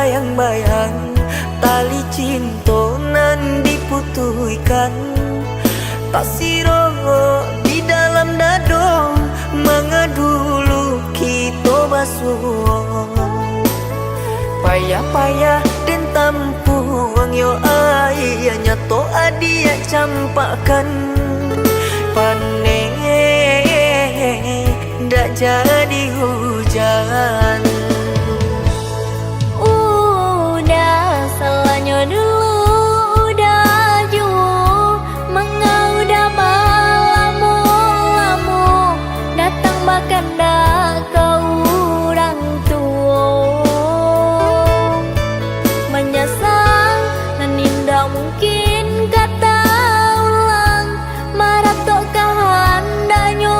bayang-bayang tali cinta nan diputuhkan. Tak siro di dalam dado mengadulu kita basuh. Payah-payah dan tampuang yo ayahnya to adia campakan. Panen ndak jadi hujan. Udah salahnya dulu, udah jauh mengaudah malamu datang bahkan dah kau orang tua menyesal dan indah mungkin kata ulang marah tok kehendaknya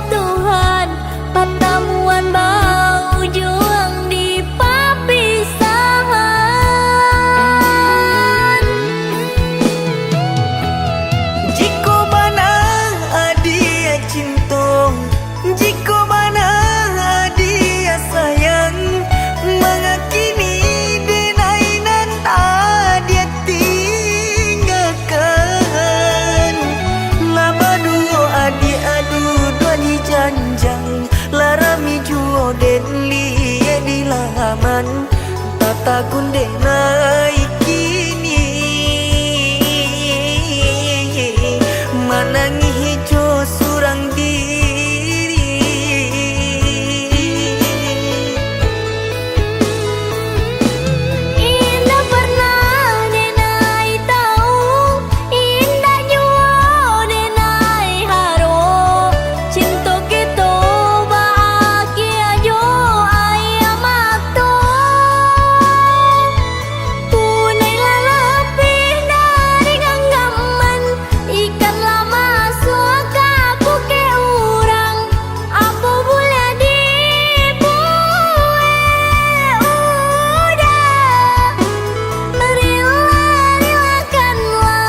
Tuhan pertemuan bau juang di papisahan. Jika bana adia cinta, jika bana adia sayang, mengakini denainan adia tinggalkan. Laba duo adia adu dua di janjang, larami juo den liye di laman, tata kunde naik kini. Manangi hijau surang diri. Indah pernah denai tahu, indah jua denai haro. Cinta kita bahagia jo ayam mato. Punai lebih dari genggaman, ikan lama suaka buke urang. Apa boleh dibuat udah relakanlah.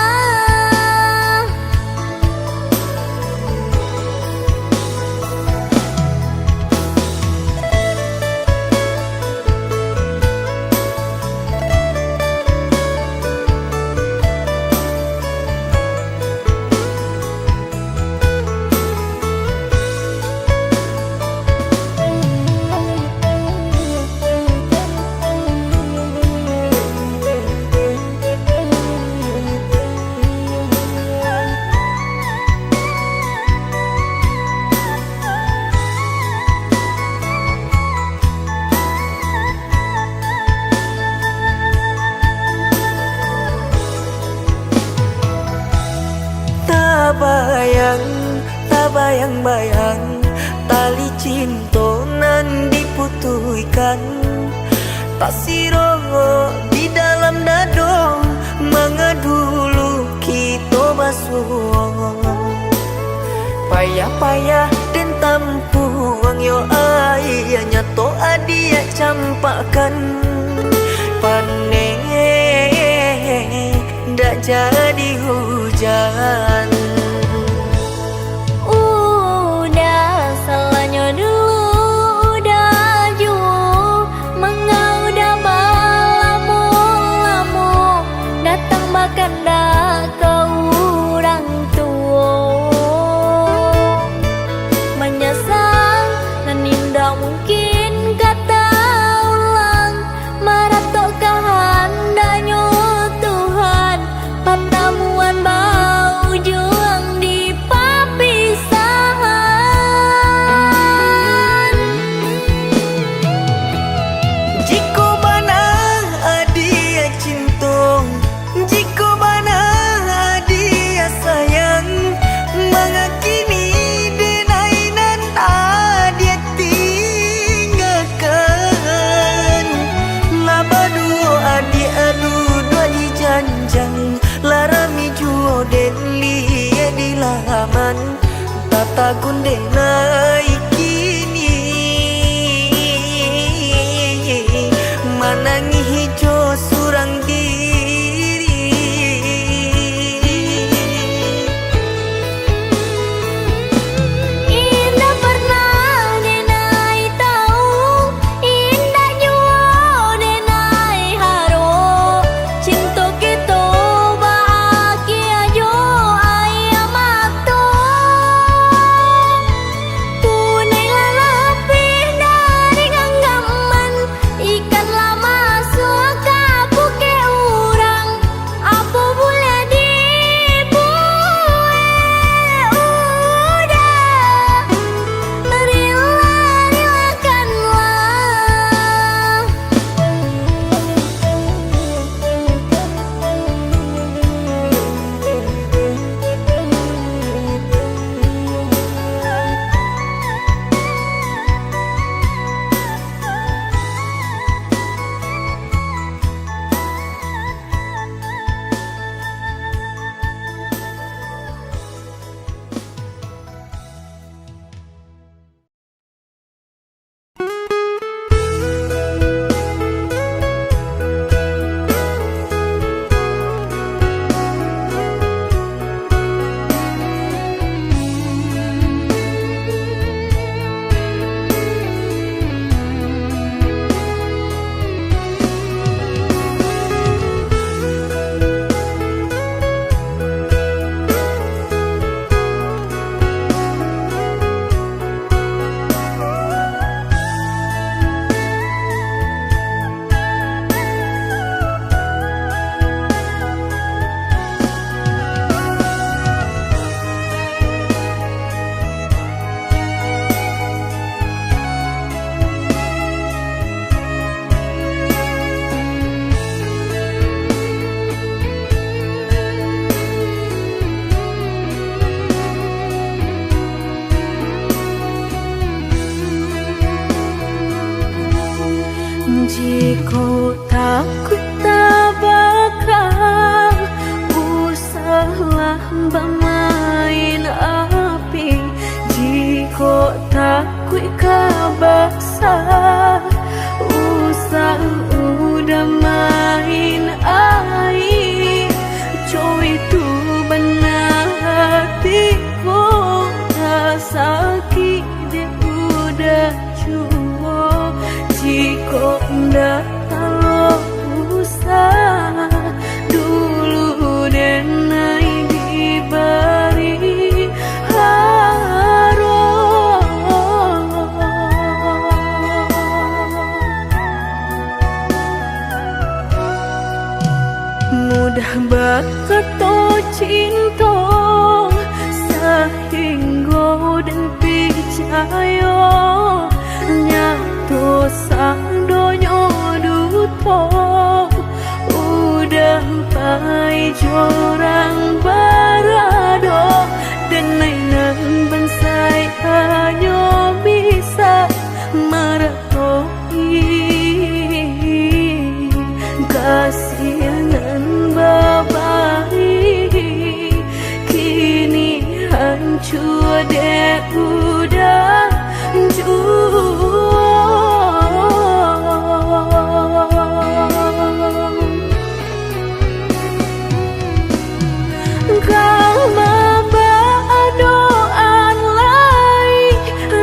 Tak bayang-bayang tali cinta nan diputuhkan. Tak siro di dalam dado mengadulu kita basuh. Payah-payah dan tampuang yo ayahnya to adia campakan. Panen ndak jadi hujan. Udah salahnya dulu, udah jauh mengaudah malamu datang bahkan dah kau orang tua menyesal dan indah mungkin kata ulang marah tok kehendaknya Tuhan pertemuan bau juang di papisahan. Jika bana adia cinta, jika bana adia sayang, mengakini denainan adia tinggalkan. Laba duo adia adu dua di janjang, larami juo den liye di laman, tata kunde naik kini. Manangi hijau surang diri. Indah pernah denai tahu, indah jua denai mudah berkata cinta sehingga dan percaya nyatu sang donya duto udah pai jorang barado dan nainan bansai hanya bisa meratoi kasihanan babai kini hancur deh udah kau doaan lain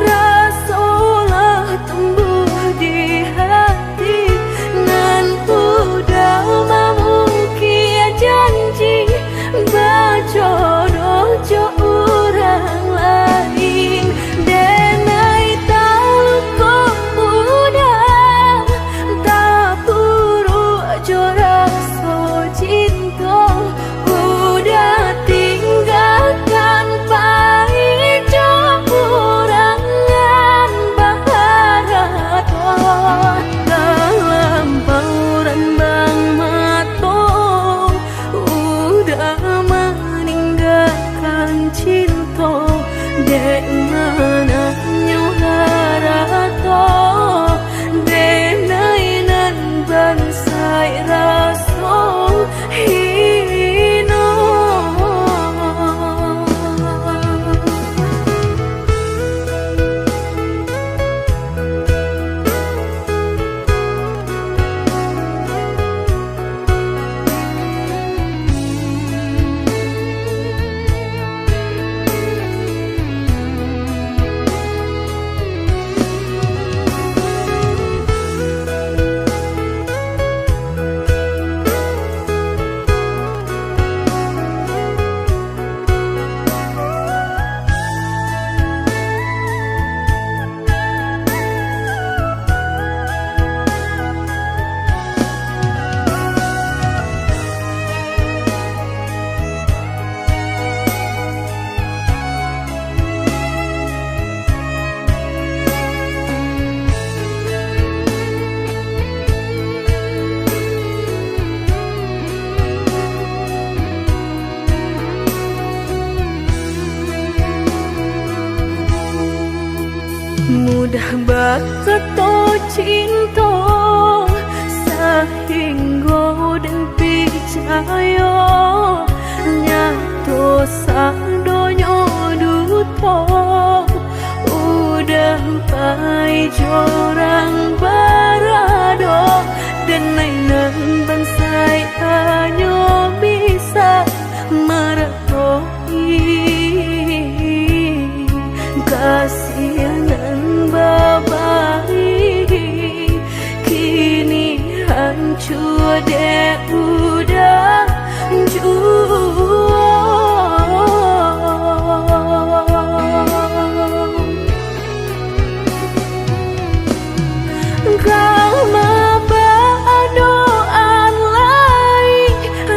rasolah tumbuh di hati nan udah memukir janji berjodoh jo orang lain denai tahu kau udah tak buru jo rasa cinta udah tinggalkan pahit jo urangan baharato dalam bauran bang mato udah meninggalkan cinta dek mana nyuharato denai nan bansai raso hino mudah berkata cinta sehingga dan percaya nyatu sang donya duto udah pai jorang barado dan nainan bansai hanya bisa meratoi kasihanan babai kini hancur deh udah kau doaan lain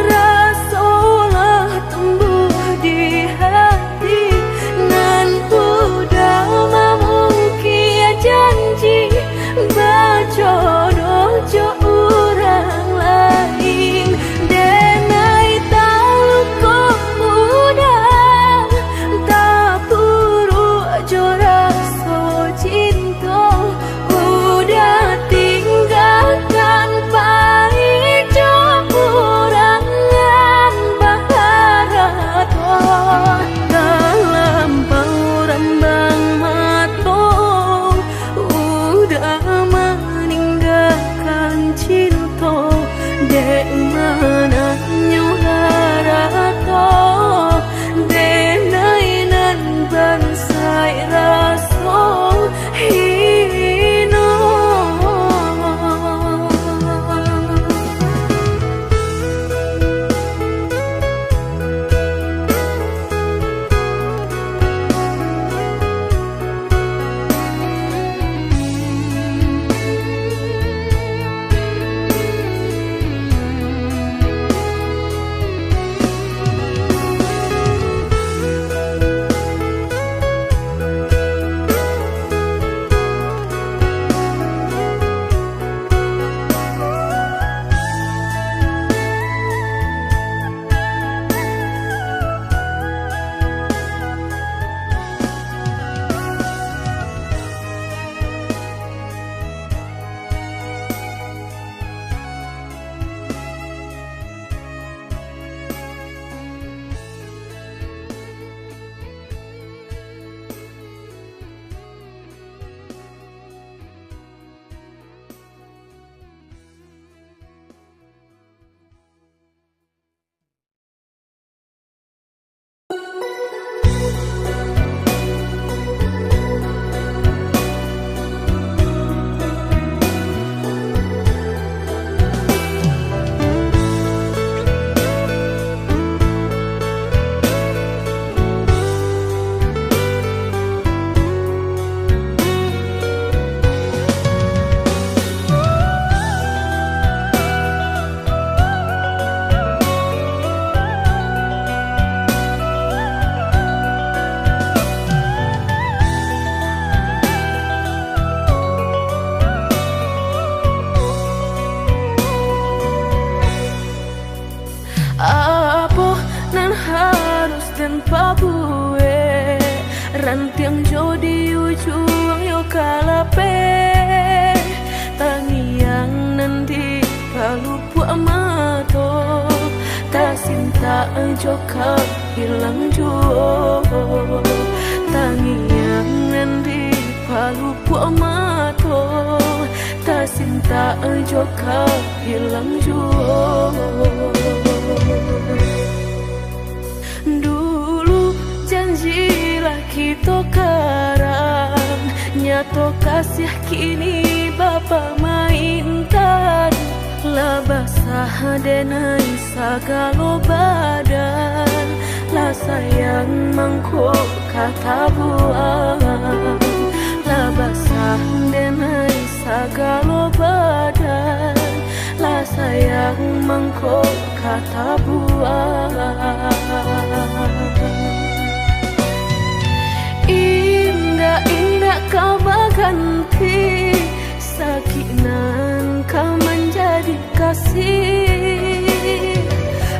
rasolah tumbuh di hati nan udah memukir janji berjodoh jo orang lain pabue rantiang jodi ujung yo kalape tangiang nanti palupu amato tak sinta joka hilang juo tangiang nanti palupu amato tak sinta joka hilang juo. Dulu janjilah kita karang, nyato kasih kini bapa mainkan. Lah basah denai sagalo badan, lah sayang mangkok kata buang. Lah basah denai sagalo badan, lah sayang mangkok kata buang. Indah-indah kau berganti, sakinan kau menjadi kasih.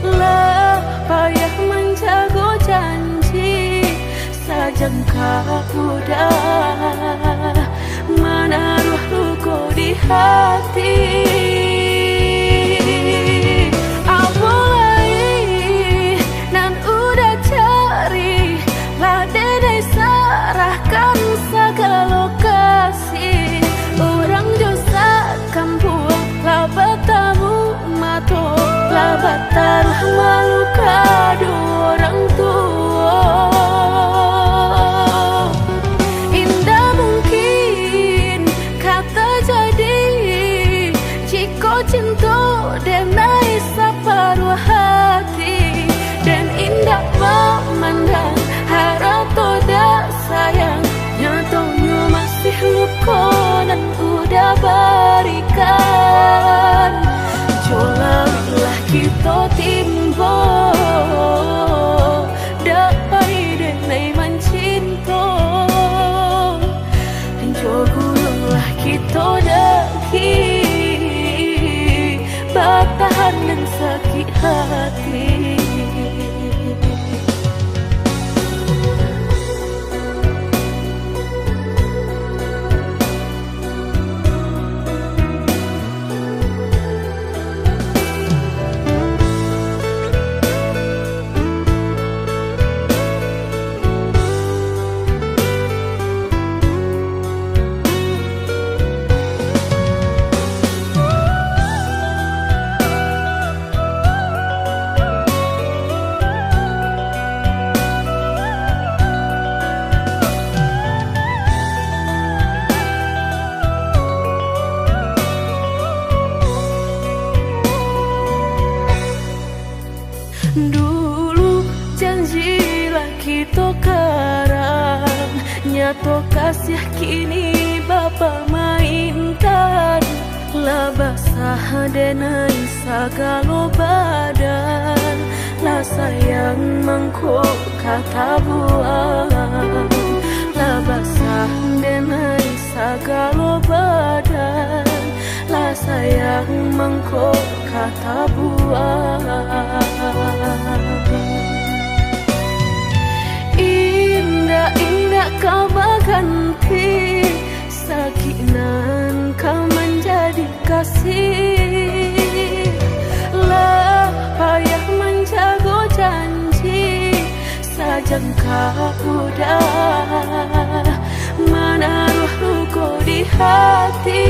Lah payah menjaga janji, sajangka udah menaruh luka di hati. Serahkan segala lokasi, orang dosa kampung labat tamu mato, labat taruh malu kado orang tua. Indah mungkin kata jadi, jika cinta denai separuh hati, dan indah memandang harap toda sayang, nyatanya masih luka dan udah berikan. Jolalah kita timbo, dapai denai mencinta. Jogulah kita daki, bertahan dan sakit hati. Dulu janjilah kita karang, nyato kasih kini bapa mainkan. Lah basah denai sagalo badan, lah sayang mangkok kata buang. Lah basah denai sagalo badan, lah sayang mangkok kata buang. Indah-indah kau berganti, sakinan kau menjadi kasih. Lah payah menjaga janji, sajangka udah menaruh luka di hati.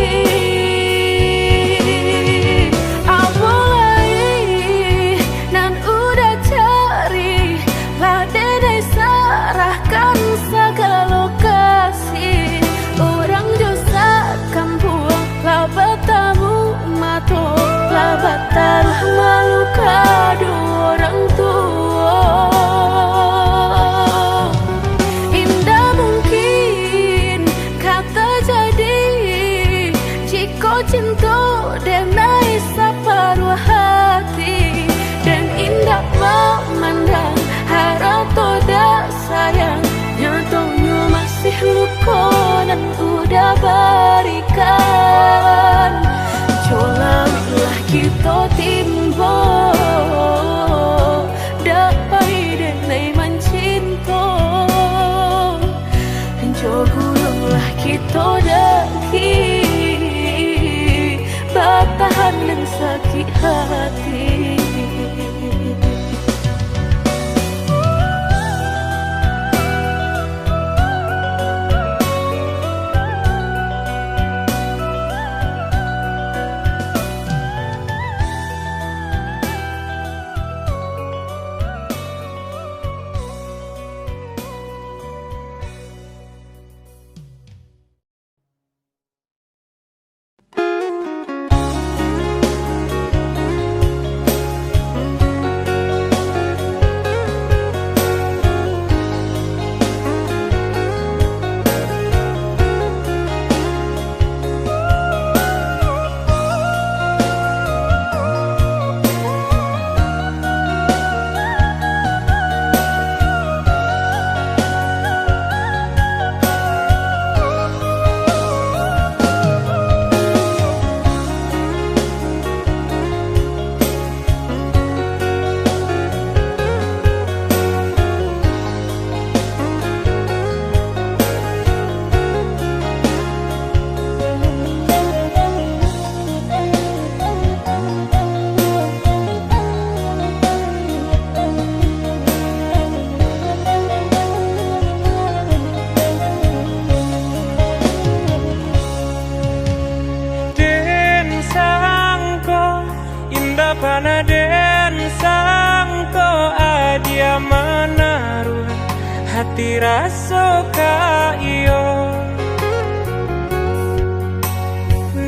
Serahkan segala lokasi, orang dosa kampung labat tamu mato, labat taruh malu kado orang tua. Indah mungkin kata jadi, jika cinta denai separuh hati, dan indah memandang harap toda sayang, nyatanya masih luka dan udah berikan. Jolalah kita timbo, dapai denai mencinta. hati. Panaden sangko adia menaruh hati rasa ka iyo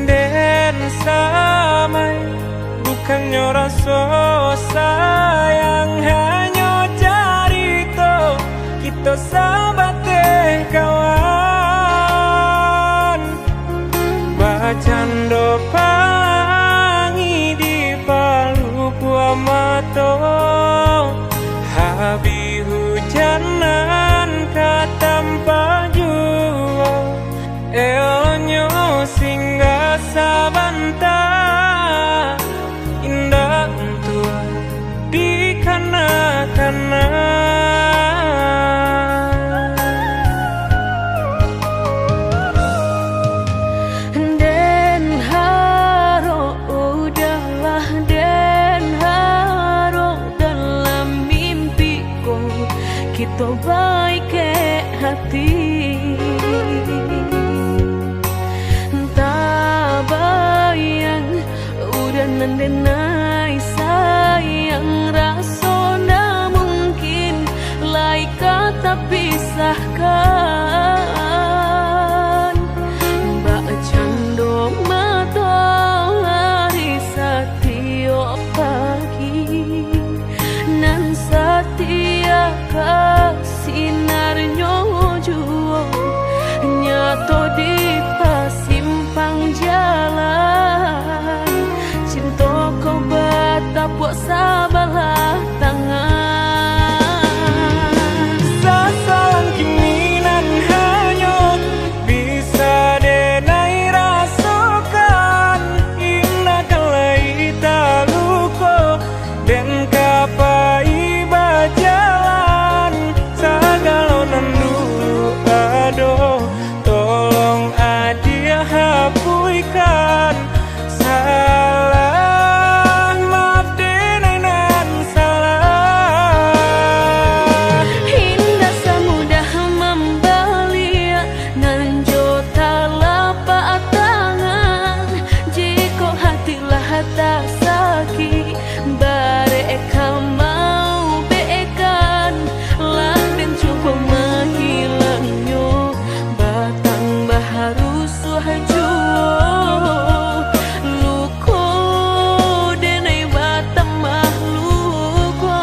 den samai bukannya rasa sayang hanya carito kita sabate kawan bacando pangi di palu mato habi hujanan katampa jua elonyo singgah sabanta indah untuk di kana-kana. Kita baik ke hati tak bayang udah nandenai sayang rasona mungkin lain kata pisahkan mbak cando mata hari setiap pagi nan setia sinarnya juo nyato di pasimpang jalan cinta kau batapuk sabalah tangan sasalan kiminan hanya bisa denai rasukan indah kalai taluko dan kapai bajalan sagalonan dulu aduh tolong adia hapuikan salah maaf denenan salah indah semudah membalia nan jota lapak tangan jika hatilah tak sakit bareka mau beekan lah dan cukup menghilangnya batang baharu suhajo luko denai batang mahluko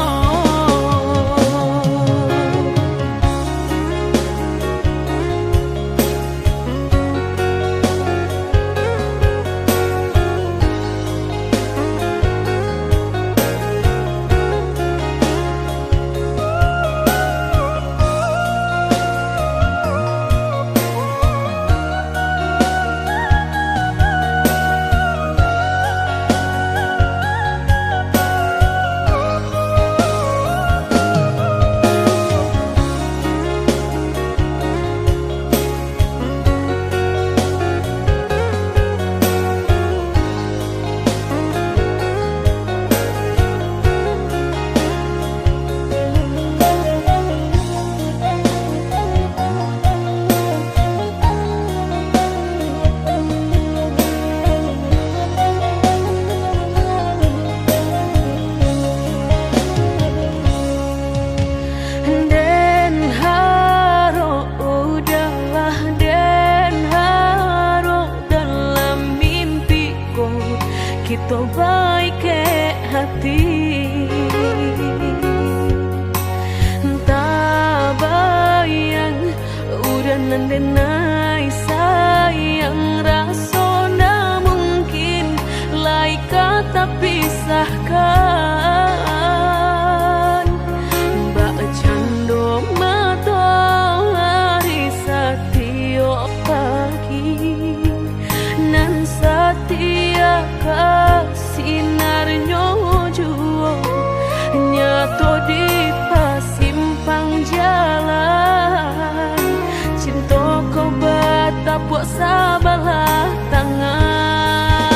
hati. Tak bayang udah nandenai sayang, rasona mungkin lai kata pisahkan. Mbak cando matahari setiap pagi, nan setia kasinarnya juo nyato di pasimpang jalan. Cinta kau batapuk sabalah tangan.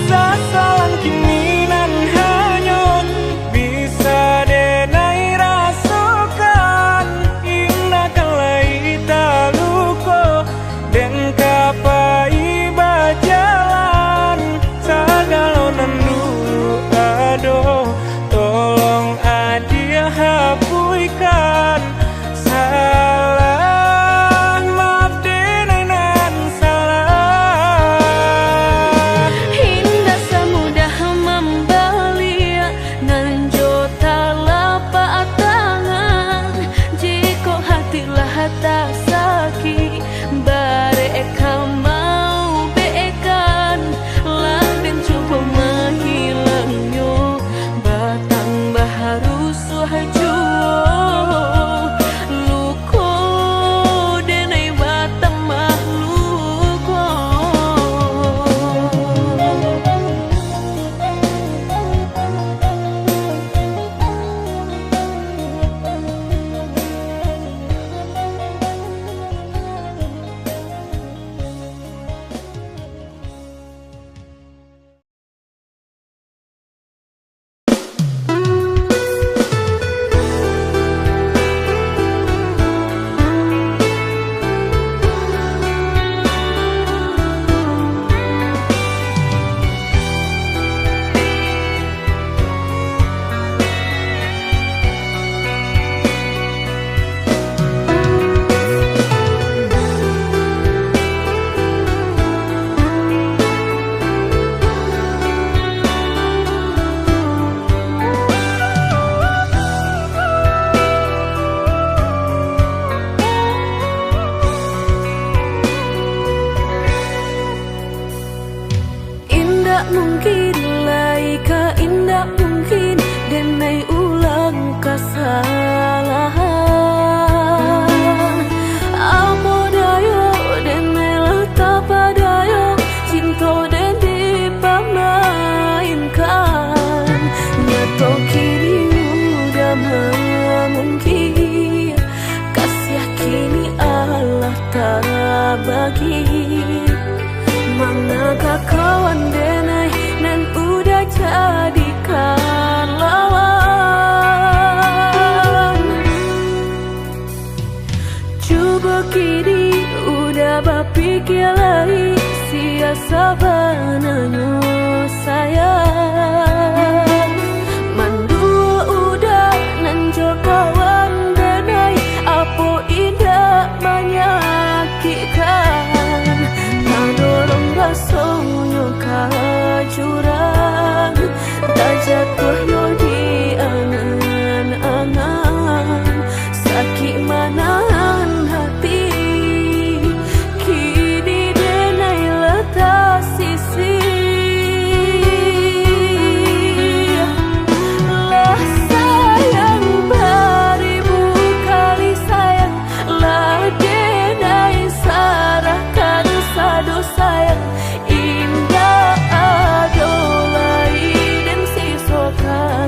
Sasalan kini nan hanyut bisa denai rasakan. Indah kalai taluko dan kapai bajalan. Sagalonan dulu aduh, tolong adia hapuikan. Salah maaf denai nan salah. Hingga semudah membelia nan jota lapak tangan. Jika hatilah tak sakit bareka mau beekan, lah dan coba menghilangnya batang baharu suhajuo. Luko denai batang mahluko. Indah mungkin laika, indah mungkin denai ulang kesalahan. Apa dayo denai letak padayo, cinta den dipamainkan. Nyato kini udah mungkin, kasih kini Allah tak bagi. Manakah kawan denai nan udah jadikan lawan. Coba kini udah berpikir lagi, siasa bananya sayang. Mandua udah nan jo kawan denai, apa indah menyakitkan. Dorong rasanya kajurang, tak jatuh yo di angan-angan. Sakit manahan hati, kini denai letak sisi. Lah sayang beribu kali sayang, lah denai sarahkan sadu sayang. Indah adolai dan sisokan.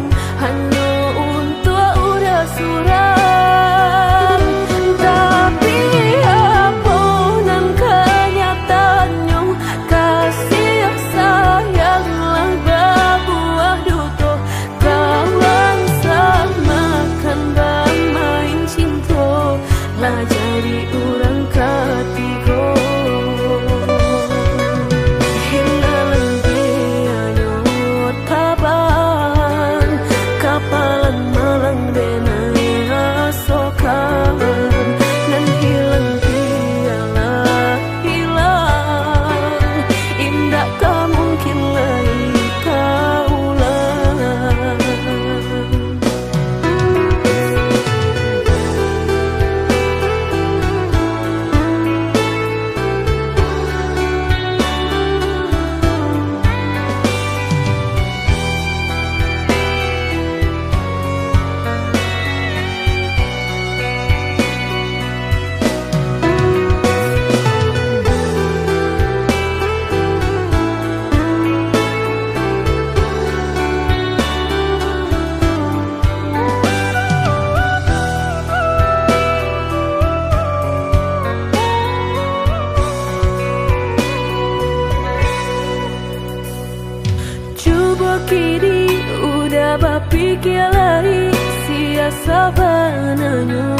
Kini udah berpikir lain, sia sabananya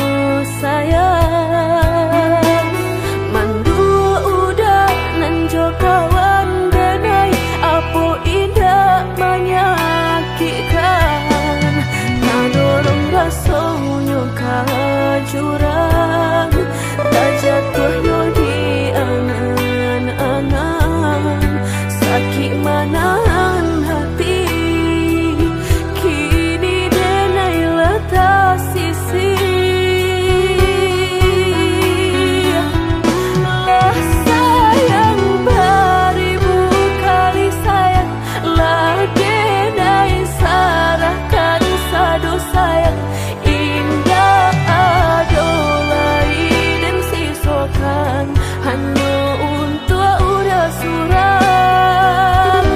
sayang. Mandu udah nanjo kawan denai, apa indah menyakitkan. Nadorong rasanya kajurang, tak jatuhnya di angan-angan. Sakit manahan hati, kini denai letak sisi. Lah sayang beribu kali sayang, lah denai sarahkan sadu sayang. Indah adolai dan sisokan hanya untuk udah surang.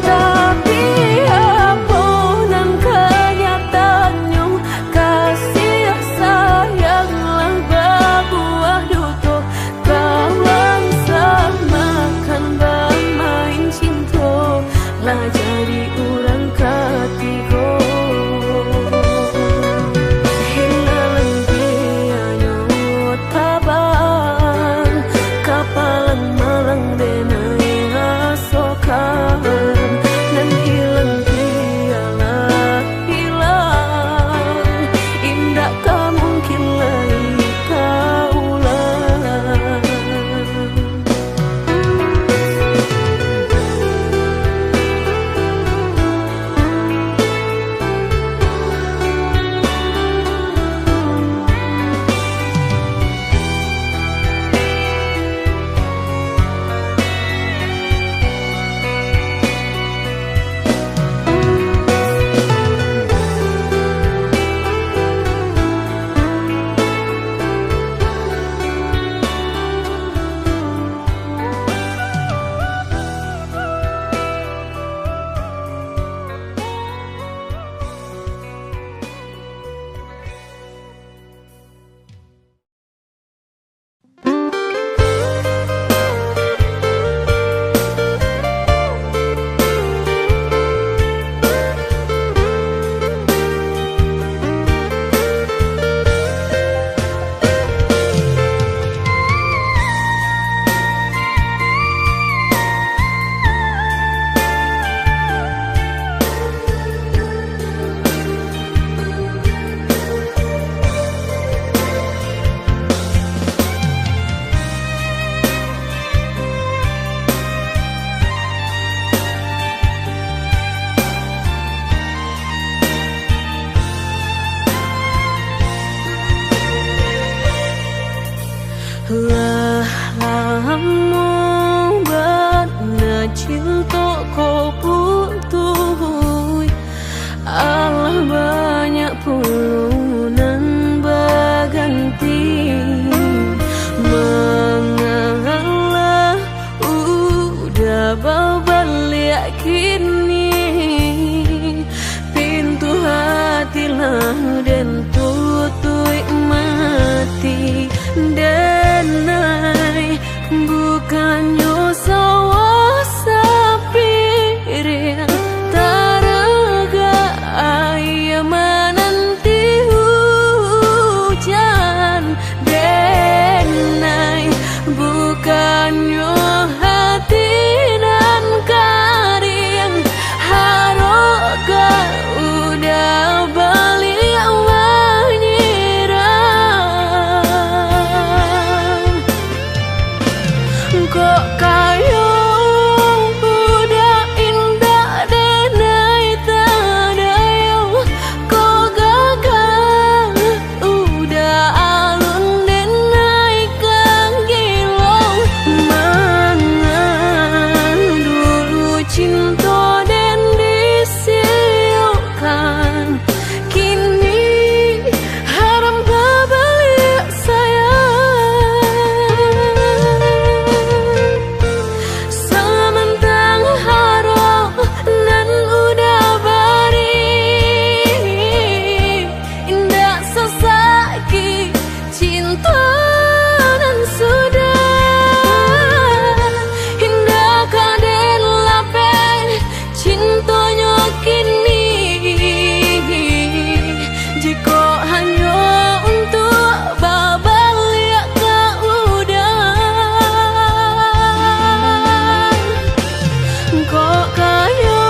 Tapi apa nan kenyataannya, kasih sayang lang berbuah duto. Kawan samakan bermain cinta, lah jadi orang ketiga. Hilang biayanya tabang, kapalan malang denai asokan. Dan hilang dialah hilang, indah tak mungkin lagi kaulang. kini jika hanya untuk babalik ke udang kok kaya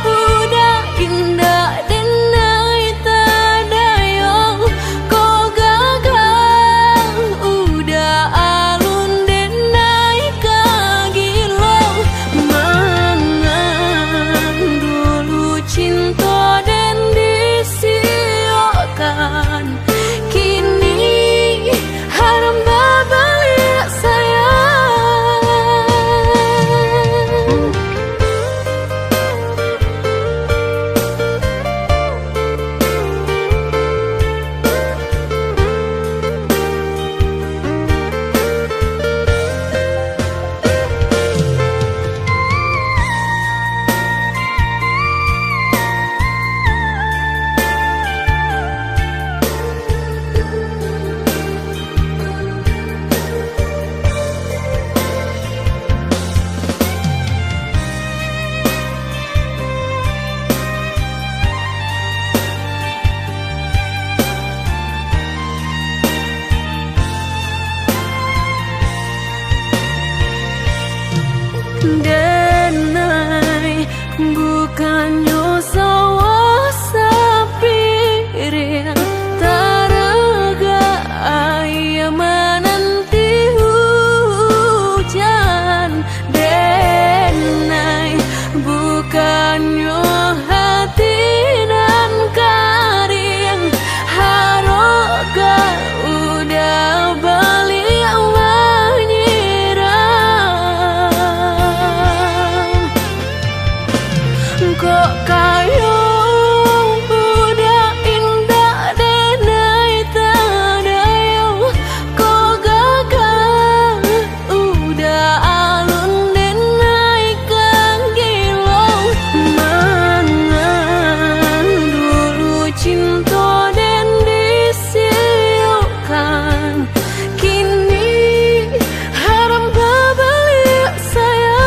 udah indah denai tadayong kok gagal udah alun denai kagilong mangan dulu cinta dan disiokan kini haram babalik sayang. Denai bukannya sawah sapirin taraga ayam menanti hujan denai bukannya hati dan karing haroga udah balik kok kayo udah indah denai tadayong kok gagal udah alun denai kagilong mangan dulu cinta dan disiukan kini haram babalik sayang.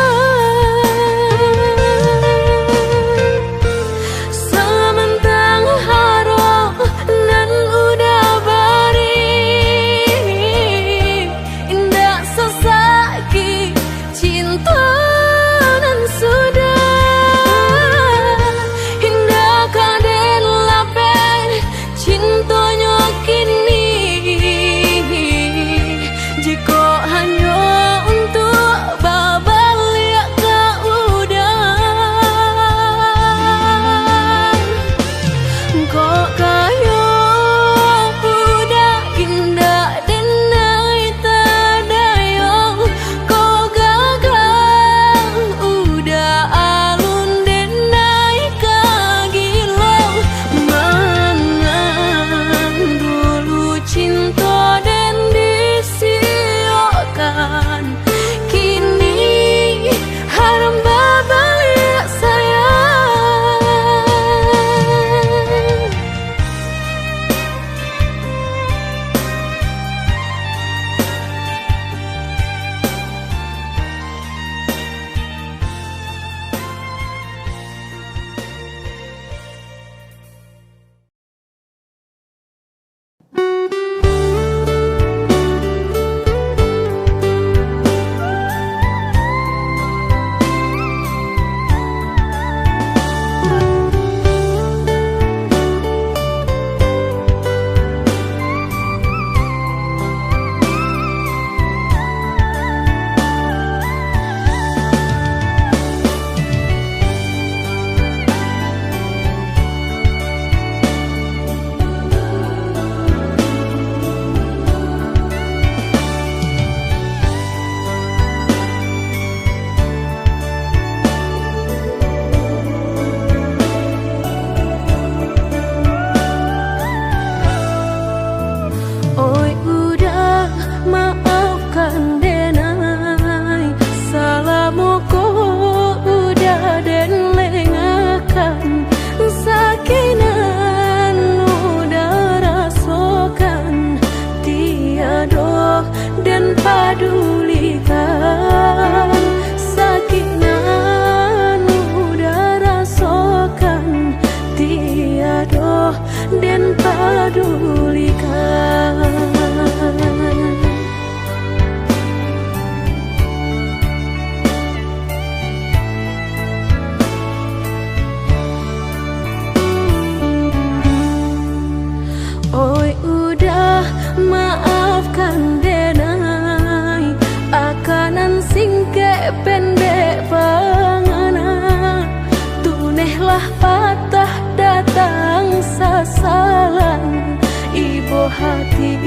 Tunehlah patah datang sasalan, ibu hati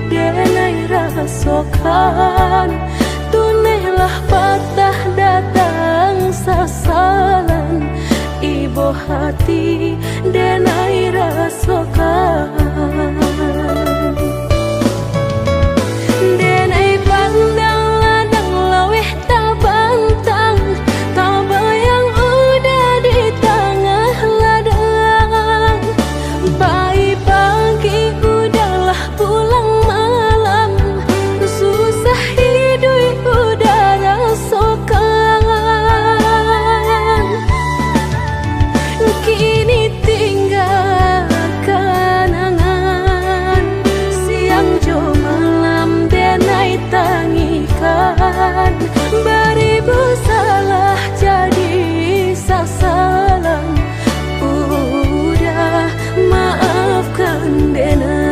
denai rasokan. Tunehlah patah datang sasalan, ibu hati denai rasokan. Denai pandang ladang laweh tak bantang, tak bayang udah di tengah ladang. Pagi udahlah pulang malam, susah hidup udah rasakan. Kini tinggal kenangan, siang jo malam denai tangikan. Beribu salah jadi sasalan, udah maafkan denai.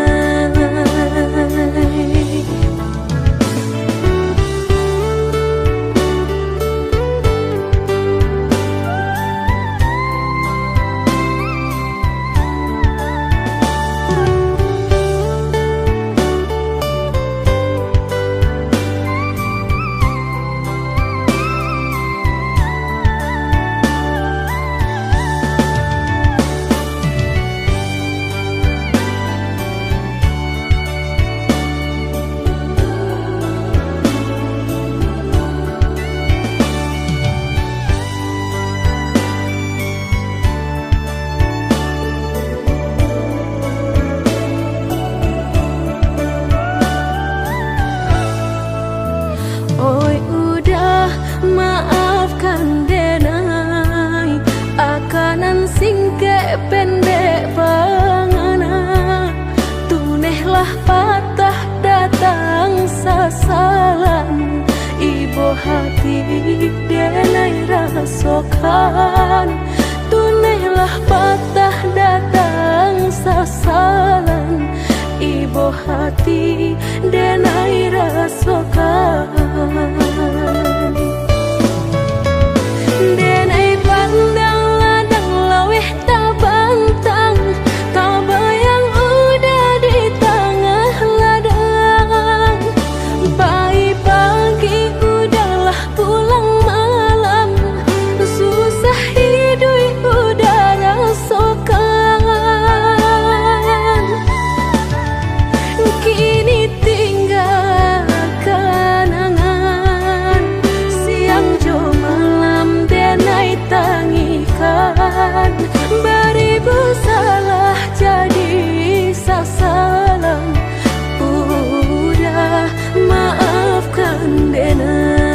Oi udah maafkan denai, akanan singke pendek pangana. Tunehlah patah datang sasalan, ibu hati denai rasokan. Tunehlah patah datang sasalan, ibu hati denai rasokan. Denai pandang ladang laweh tak bantang, tak bayang udah di tengah ladang. Pagi udahlah pulang malam, susah hidup udah rasakan. Kini tinggal kenangan, siang jo malam denai tangikan. Beribu salah jadi sasalan, udah maafkan denai.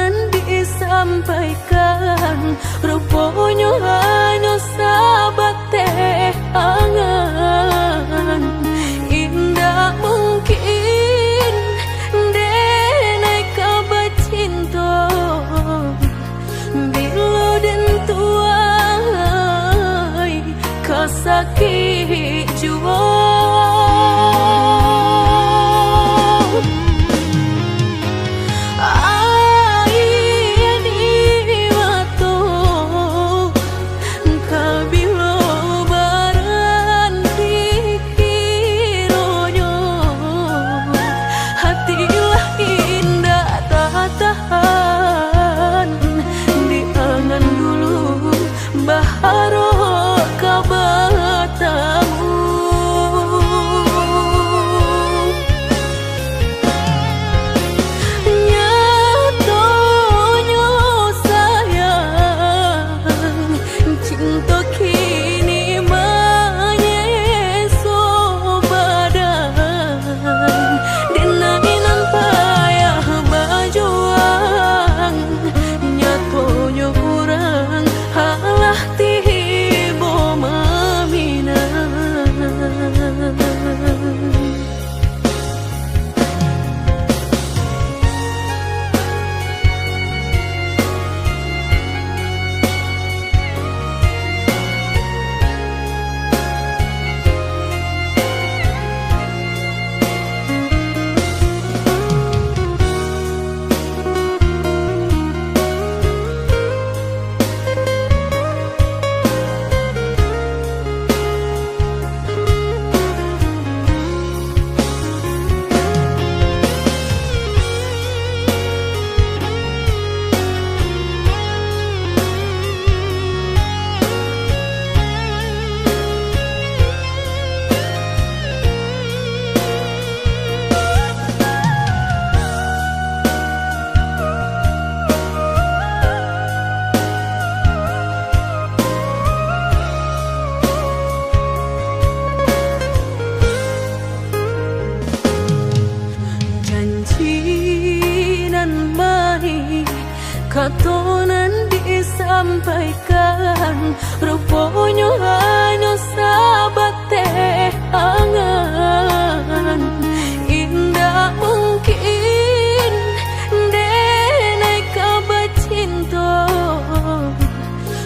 katonan disampaikan, rupanya hanya sahabat teh angan. Indah mungkin denai kabar cinta bila den tuai kasakit jua. Katonan disampaikan, rupanya hanya sahabat teh angan. Indah mungkin denai kabar cinta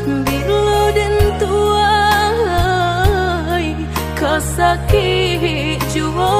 bila den tuai kasakit jua.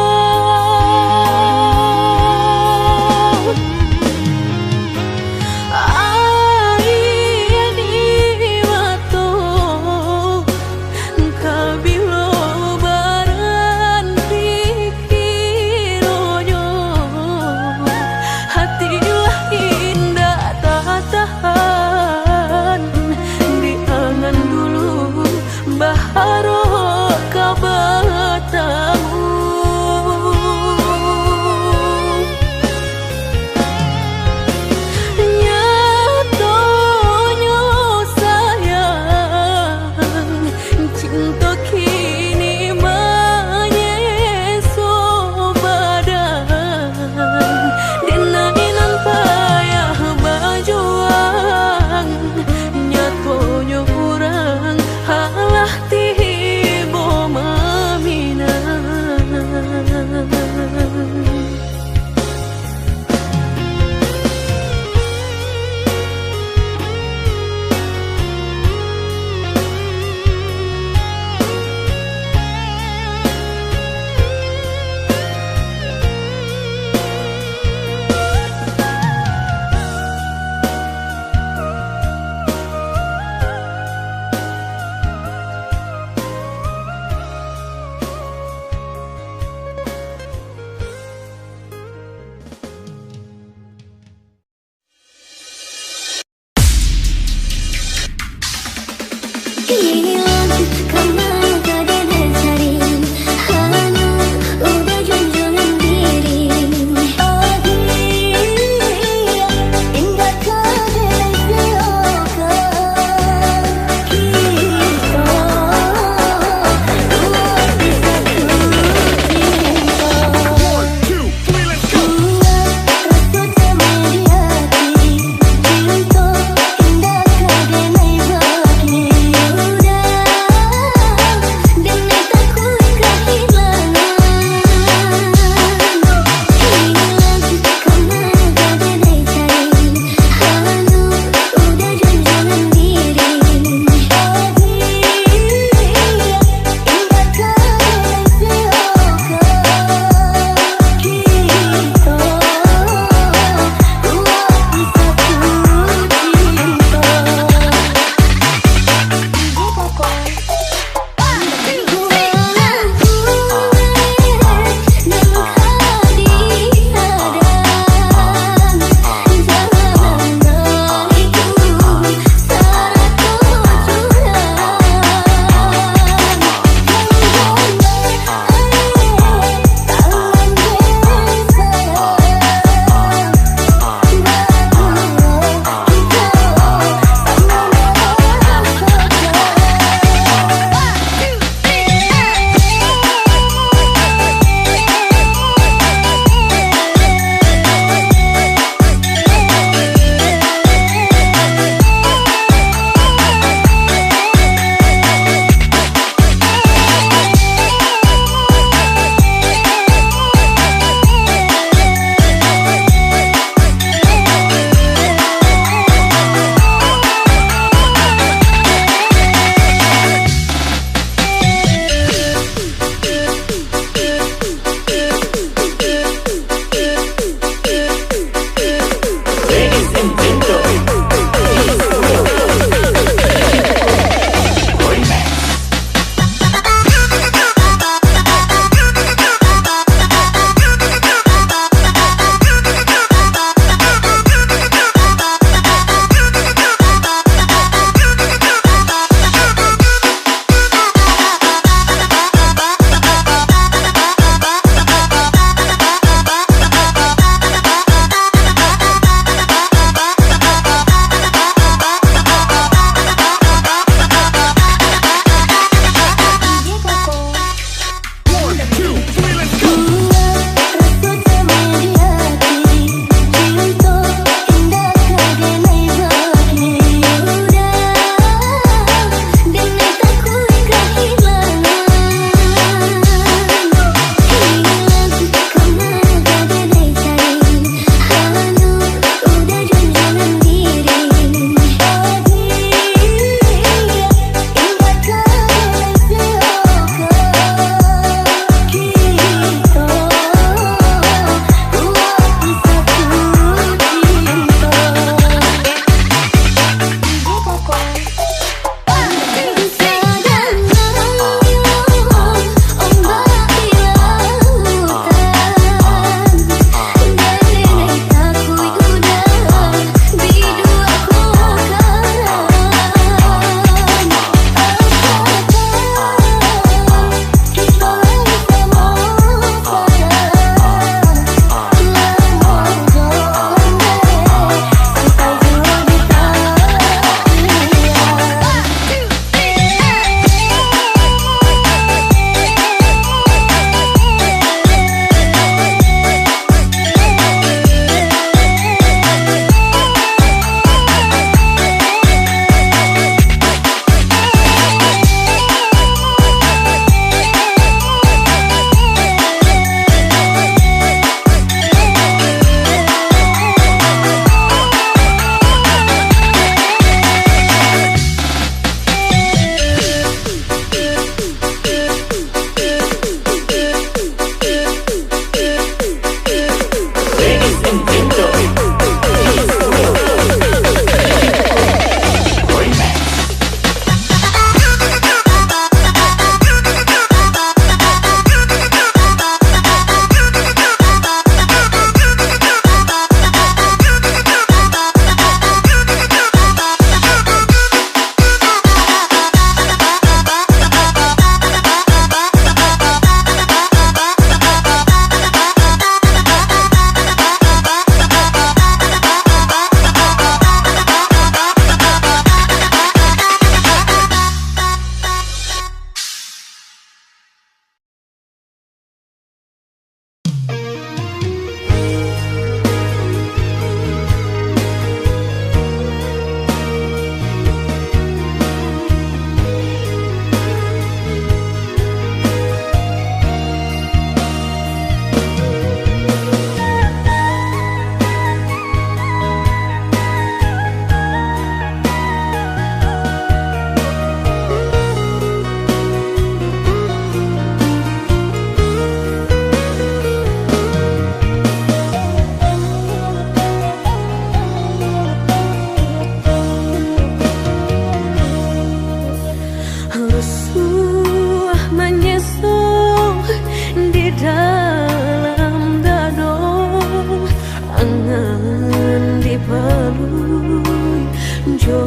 jo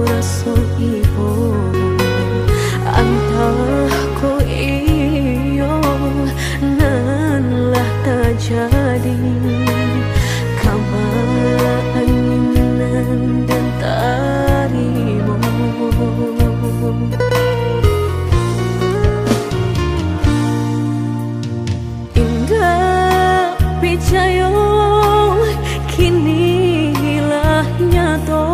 raso ibo antah ko iyo nan lah terjadi keinginan dan tarimu indah picayo kini lah nyato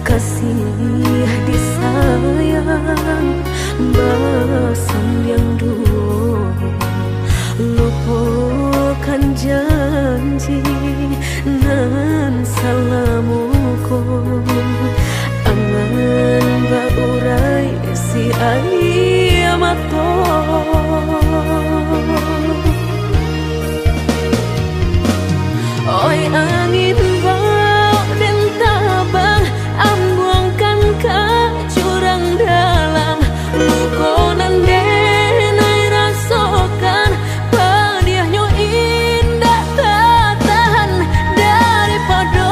kasih disayang basan yang dulu lupakan janji nan salamuku angan baurai si ayamato oi angin bau dan tabang ambuangkan ke jurang dalam lukonan denai rasakan pedihnya indah tak tahan daripada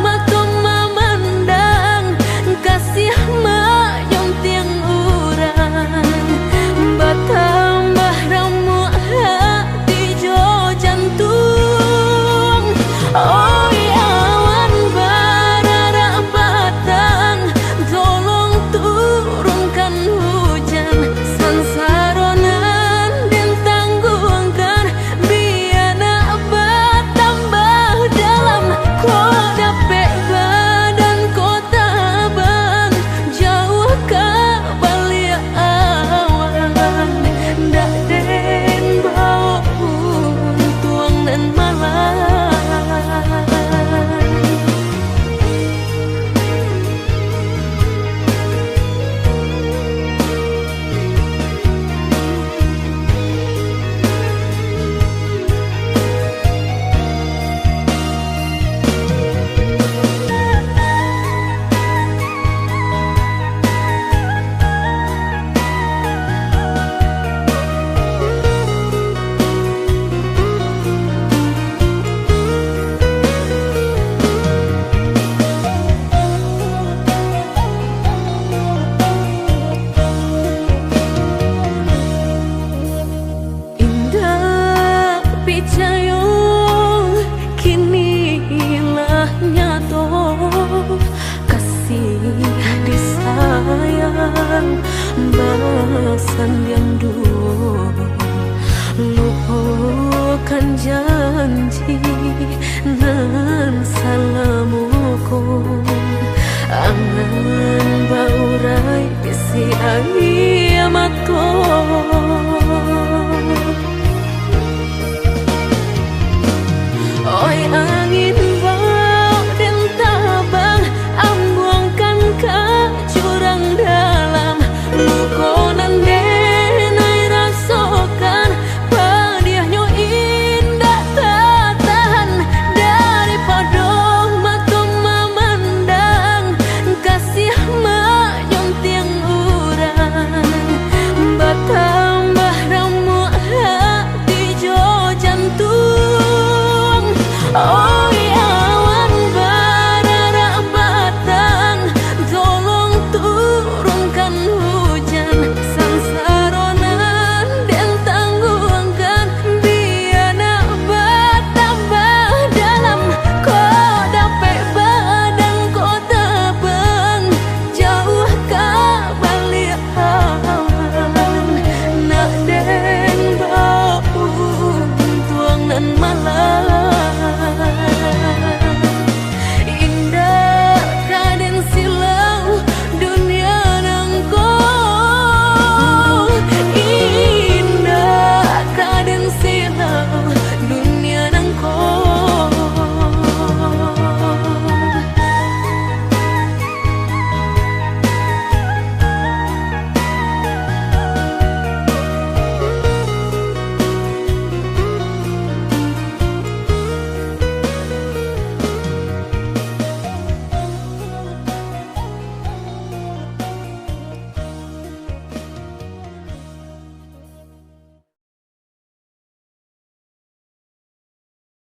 matung memandang kasih menyunting urang bertambah ramu hati jo jantung oi awan barara batang tolong turunkan hujan sansaronan dan tanggungkan biana bertambah dalam kau dapet badan kau tabang jauh ke balik awan dak den bau tuang dan malam picayo kini lah nyato kasih disayang basan yang dulu lupakan janji nan salamuku angan baurai si ayamato